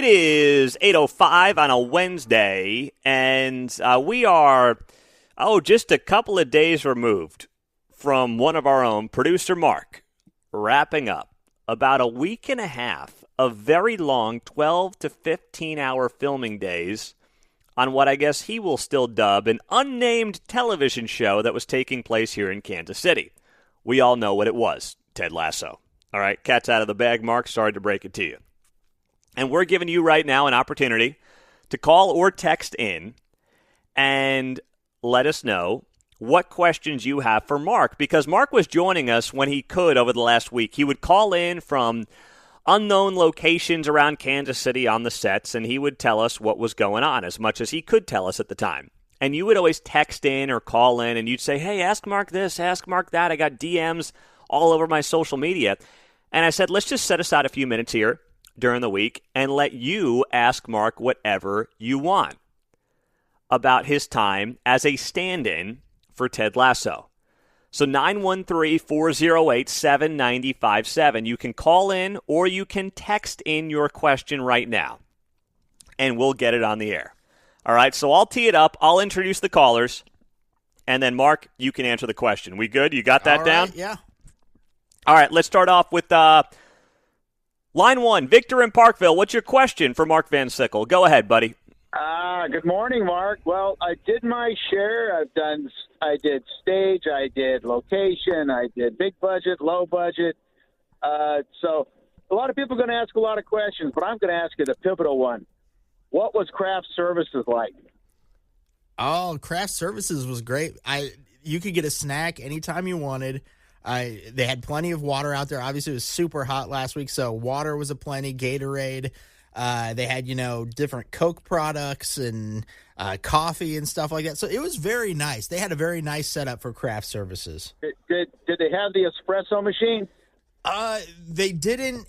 It is 8:05 on a Wednesday, and we are, just a couple of days removed from one of our own, producer Mark, wrapping up about a week and a half of very long 12 to 15-hour filming days on what I guess he will still dub an unnamed television show that was taking place here in Kansas City. We all know what it was, Ted Lasso. All right, cat's out of the bag, Mark. Sorry to break it to you. And we're giving you right now an opportunity to call or text in and let us know what questions you have for Mark, because Mark was joining us when he could over the last week. He would call in from unknown locations around Kansas City on the sets, and he would tell us what was going on as much as he could tell us at the time. And you would always text in or call in, and you'd say, hey, ask Mark this, ask Mark that. I got DMs all over my social media. And I said, let's just set aside a few minutes here during the week and let you ask Mark whatever you want about his time as a stand-in for Ted Lasso. So 913-408-7957. You can call in or you can text in your question right now, and we'll get it on the air. All right, so I'll tee it up. I'll introduce the callers, and then, Mark, you can answer the question. We good? You got that all down? Right, yeah. All right, let's start off with line one, Victor in Parkville. What's your question for Mark Van Sickle? Go ahead, buddy. Good morning, Mark. Well, I did my share. I did stage, I did location, I did big budget, low budget. So a lot of people are going to ask a lot of questions, but I'm going to ask you the pivotal one. What was craft services like? Oh, craft services was great. You could get a snack anytime you wanted. They had plenty of water out there. Obviously, it was super hot last week, so water was aplenty. Gatorade. They had, different Coke products and coffee and stuff like that. So it was very nice. They had a very nice setup for craft services. Did they have the espresso machine? They didn't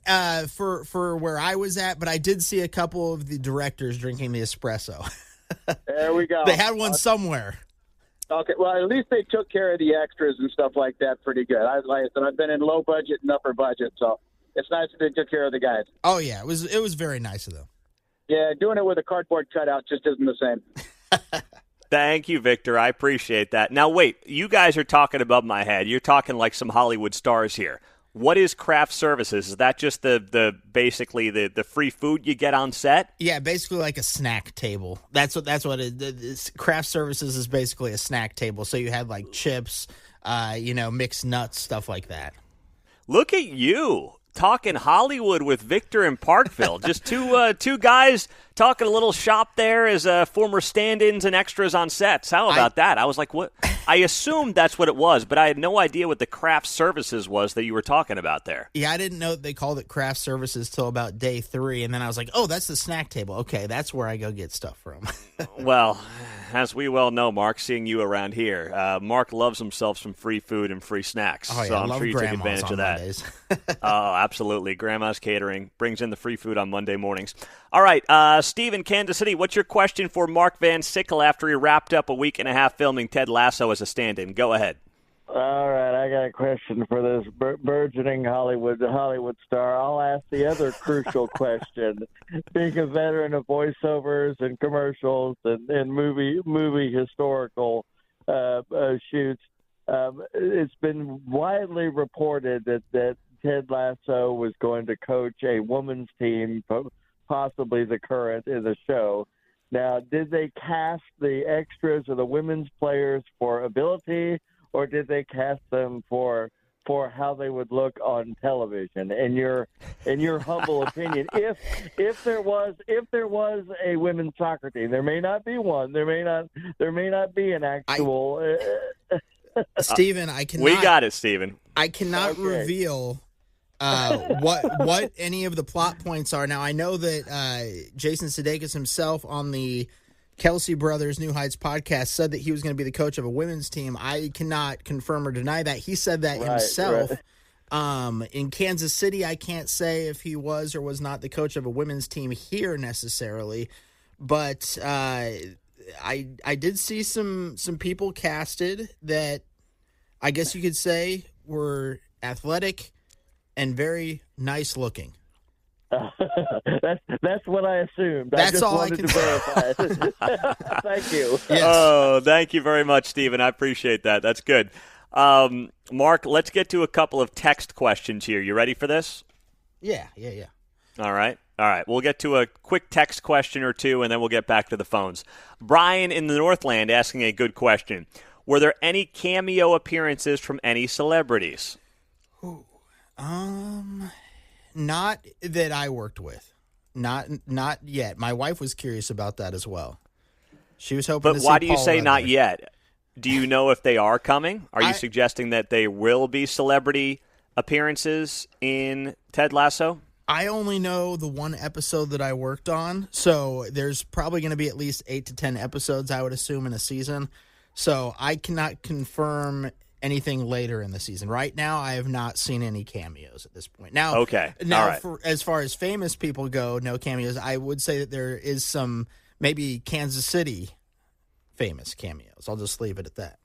for where I was at, but I did see a couple of the directors drinking the espresso. There we go. They had one somewhere. Okay, well, at least they took care of the extras and stuff like that pretty good. Like I said, I've been in low budget and upper budget, so it's nice that they took care of the guys. Oh, yeah, it was very nice of them. Yeah, doing it with a cardboard cutout just isn't the same. Thank you, Victor. I appreciate that. Now, wait, you guys are talking above my head. You're talking like some Hollywood stars here. What is craft services? Is that just the basically the free food you get on set? Yeah, basically like a snack table. That's what it is. Craft services is basically a snack table. So you had like chips, mixed nuts, stuff like that. Look at you talking Hollywood with Victor in Parkville. Just two guys talking a little shop there as former stand-ins and extras on sets. How about that? I was like, what? I assumed that's what it was, but I had no idea what the craft services was that you were talking about there. Yeah, I didn't know they called it craft services till about day 3, and then I was like, oh, that's the snack table. Okay, that's where I go get stuff from. Well, as we well know, Mark, seeing you around here, Mark loves himself some free food and free snacks. Oh, yeah, so I'm I love sure you take Grandma's advantage on of that. Mondays. Oh, absolutely. Grandma's Catering brings in the free food on Monday mornings. All right, Steve in Kansas City, what's your question for Mark Van Sickle after he wrapped up a week and a half filming Ted Lasso as a stand-in? Go ahead. All right, I got a question for this burgeoning Hollywood star. I'll ask the other crucial question. Being a veteran of voiceovers and commercials and movie historical shoots, it's been widely reported that Ted Lasso was going to coach a women's team, possibly the current in the show. Now, did they cast the extras or the women's players for ability, or did they cast them for how they would look on television? In your humble opinion, if there was a women's soccer team, there may not be one. There may not be an actual. Steven, I cannot. We got it, Steven. I cannot reveal what any of the plot points are. Now, I know that Jason Sudeikis himself on the Kelsey Brothers New Heights podcast said that he was going to be the coach of a women's team. I cannot confirm or deny that. He said that himself. Right. In Kansas City, I can't say if he was or was not the coach of a women's team here necessarily, but I did see some people casted that I guess you could say were athletic and very nice looking. That's what I assumed. That's I just all I wanted can to verify. Thank you. Yes. Oh, thank you very much, Stephen. I appreciate that. That's good. Mark, let's get to a couple of text questions here. You ready for this? Yeah. All right. We'll get to a quick text question or two, and then we'll get back to the phones. Brian in the Northland asking a good question. Were there any cameo appearances from any celebrities? Not that I worked with. Not yet. My wife was curious about that as well. She was hoping to see But why do you Paul say Rudd not there. yet? Do you know if they are coming? Are you suggesting that they will be celebrity appearances in Ted Lasso? I only know the one episode that I worked on, so there's probably going to be at least 8 to 10 episodes, I would assume, in a season. So I cannot confirm anything later in the season. Right now, I have not seen any cameos at this point. Now, Okay. All right. As far as famous people go, no cameos. I would say that there is some maybe Kansas City famous cameos. I'll just leave it at that.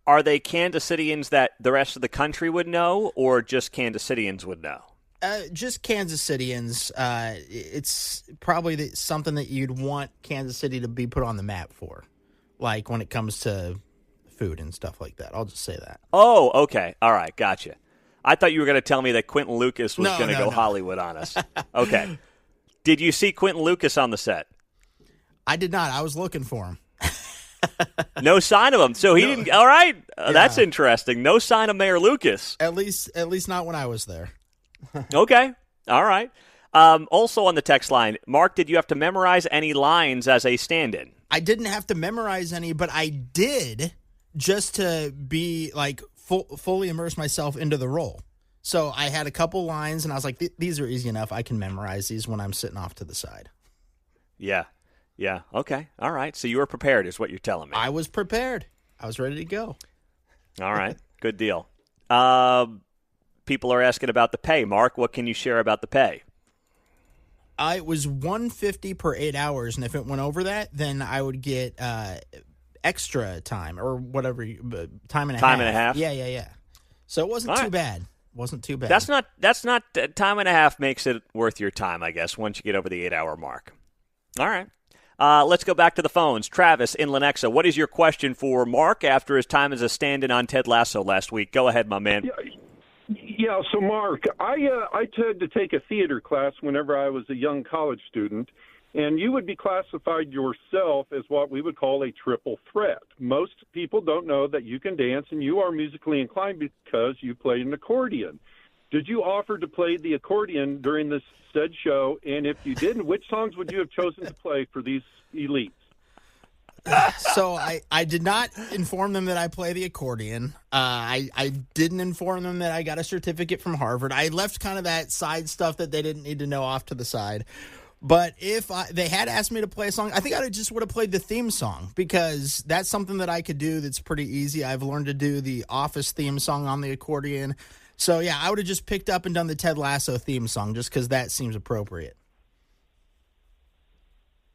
Are they Kansas Cityans that the rest of the country would know, or just Kansas Cityans would know? Just Kansas Cityans. It's probably something that you'd want Kansas City to be put on the map for, like when it comes to food and stuff like that. I'll just say that. Oh, okay. All right. Gotcha. I thought you were going to tell me that Quentin Lucas was No, going to go no. Hollywood on us. Okay. Did you see Quentin Lucas on the set? I did not. I was looking for him. No sign of him. So he didn't. All right. That's interesting. No sign of Mayor Lucas. At least not when I was there. Okay. All right. Also on the text line, Mark, did you have to memorize any lines as a stand-in? I didn't have to memorize any, but I did just to be like fully immerse myself into the role. So I had a couple lines, and I was like, these are easy enough. I can memorize these when I'm sitting off to the side. Yeah. Okay. All right. So you were prepared is what you're telling me. I was prepared. I was ready to go. All right. Good deal. People are asking about the pay. Mark, what can you share about the pay? It was $150 per 8 hours, and if it went over that, then I would get extra time or whatever, time and a half. Time and a half? Yeah. So it wasn't All too right. bad. Wasn't too bad. That's not time and a half makes it worth your time, I guess, once you get over the 8-hour mark. All right. Let's go back to the phones. Travis in Lenexa, what is your question for Mark after his time as a stand-in on Ted Lasso last week? Go ahead, my man. Yeah, so Mark, I had to take a theater class whenever I was a young college student, and you would be classified yourself as what we would call a triple threat. Most people don't know that you can dance and you are musically inclined because you play an accordion. Did you offer to play the accordion during this said show? And if you didn't, which songs would you have chosen to play for these elites? So I did not inform them that I play the accordion. I didn't inform them that I got a certificate from Harvard. I left kind of that side stuff that they didn't need to know off to the side. But if they had asked me to play a song, I think I just would have played the theme song because that's something that I could do that's pretty easy. I've learned to do the Office theme song on the accordion. So, yeah, I would have just picked up and done the Ted Lasso theme song just because that seems appropriate.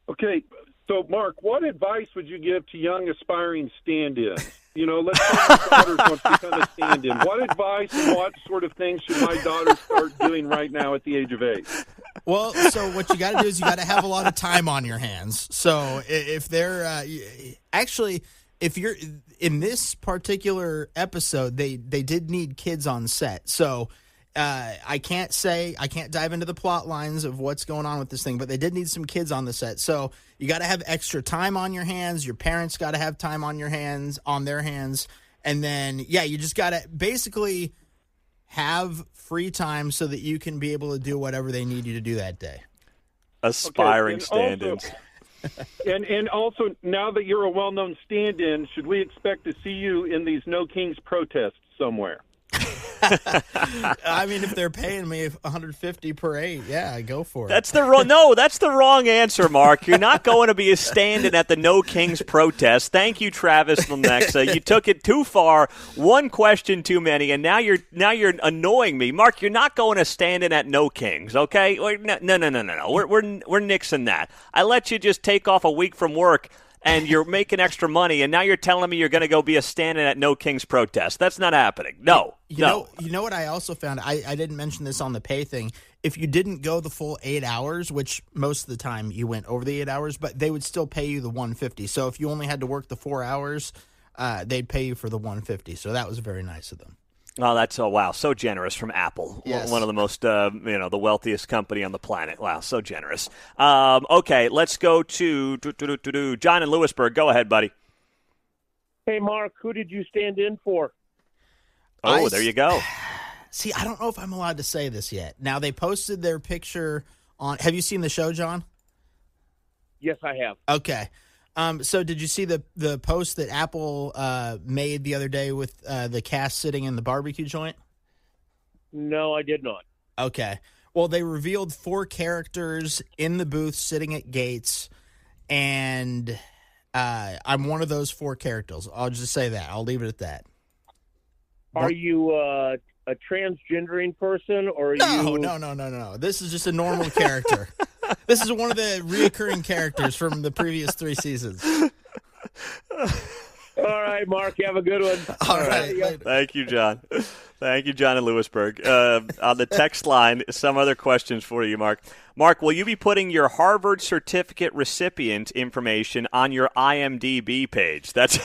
Okay, so Mark, what advice would you give to young aspiring stand-ins? You know, let's say my daughters want to become a stand-in. What advice and what sort of things should my daughters start doing right now at the age of 8? Well, so what you got to do is you got to have a lot of time on your hands. So if they're actually, if you're in this particular episode, they did need kids on set. So I can't dive into the plot lines of what's going on with this thing, but they did need some kids on the set. So you got to have extra time on your hands. Your parents got to have time on their hands. And then, yeah, you just got to basically have free time so that you can be able to do whatever they need you to do that day. Aspiring stand-ins. And also, now that you're a well-known stand-in, should we expect to see you in these No Kings protests somewhere? I mean, if they're paying me $150 per 8, yeah, go for it. That's the wrong answer, Mark. You're not going to be a stand-in at the No Kings protest. Thank you, Travis Lenexa. You took it too far. One question too many, and now you're annoying me, Mark. You're not going to stand in at No Kings, okay? No. We're nixing that. I let you just take off a week from work and you're making extra money, and now you're telling me you're going to go be a stand-in at No Kings protest. That's not happening. No. You know what I also found? I didn't mention this on the pay thing. If you didn't go the full 8 hours, which most of the time you went over the 8 hours, but they would still pay you the $150. So if you only had to work the 4 hours, they'd pay you for the $150. So that was very nice of them. Oh, wow, so generous from Apple. Yes. One of the most, the wealthiest company on the planet. Wow, so generous. Okay, let's go to John in Lewisburg. Go ahead, buddy. Hey, Mark, who did you stand in for? Oh, there you go. See, I don't know if I'm allowed to say this yet. Now, they posted their picture on. Have you seen the show, John? Yes, I have. Okay. So did you see the post that Apple made the other day with the cast sitting in the barbecue joint? No, I did not. Okay. Well, they revealed 4 characters in the booth sitting at gates, and I'm one of those 4 characters. I'll just say that. I'll leave it at that. Are you a transgendering person, or are you? No. This is just a normal character. This is one of the reoccurring characters from the previous 3 seasons. All right, Mark, you have a good one. All right. Thank you, John. Thank you, John in Lewisburg. On the text line, some other questions for you, Mark. Mark, will you be putting your Harvard certificate recipient information on your IMDb page? That's.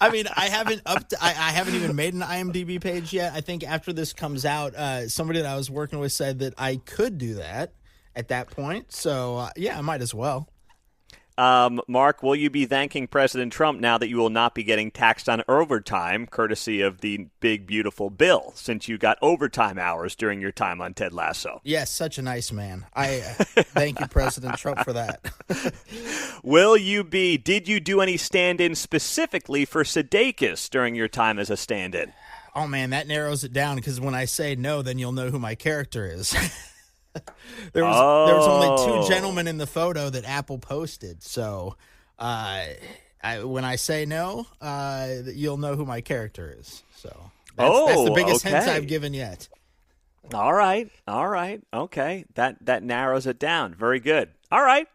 I mean, I haven't even made an IMDb page yet. I think after this comes out, somebody that I was working with said that I could do that at that point. So, yeah, I might as well. Mark, will you be thanking President Trump now that you will not be getting taxed on overtime, courtesy of the big, beautiful bill, since you got overtime hours during your time on Ted Lasso? Yes, such a nice man. I thank you, President Trump, for that. Did you do any stand-in specifically for Sudeikis during your time as a stand-in? Oh, man, that narrows it down, because when I say no, then you'll know who my character is. There was only 2 gentlemen in the photo that Apple posted, so when I say no, you'll know who my character is. So that's the biggest hint I've given yet. All right, okay, that narrows it down. Very good. All right,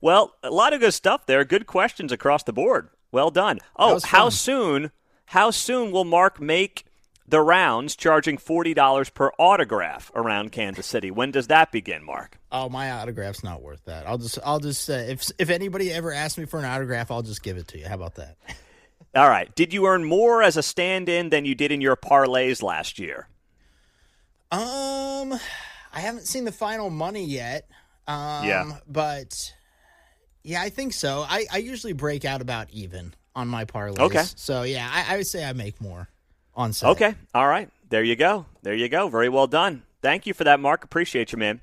well, a lot of good stuff there. Good questions across the board. Well done. Oh, how soon will Mark make the rounds, charging $40 per autograph around Kansas City? When does that begin, Mark? Oh, my autograph's not worth that. I'll just if anybody ever asks me for an autograph, I'll just give it to you. How about that? All right. Did you earn more as a stand-in than you did in your parlays last year? I haven't seen the final money yet. But yeah, I think so. I usually break out about even on my parlays. Okay. So yeah, I would say I make more on Sunday. Okay. All right. There you go. Very well done. Thank you for that, Mark. Appreciate you, man.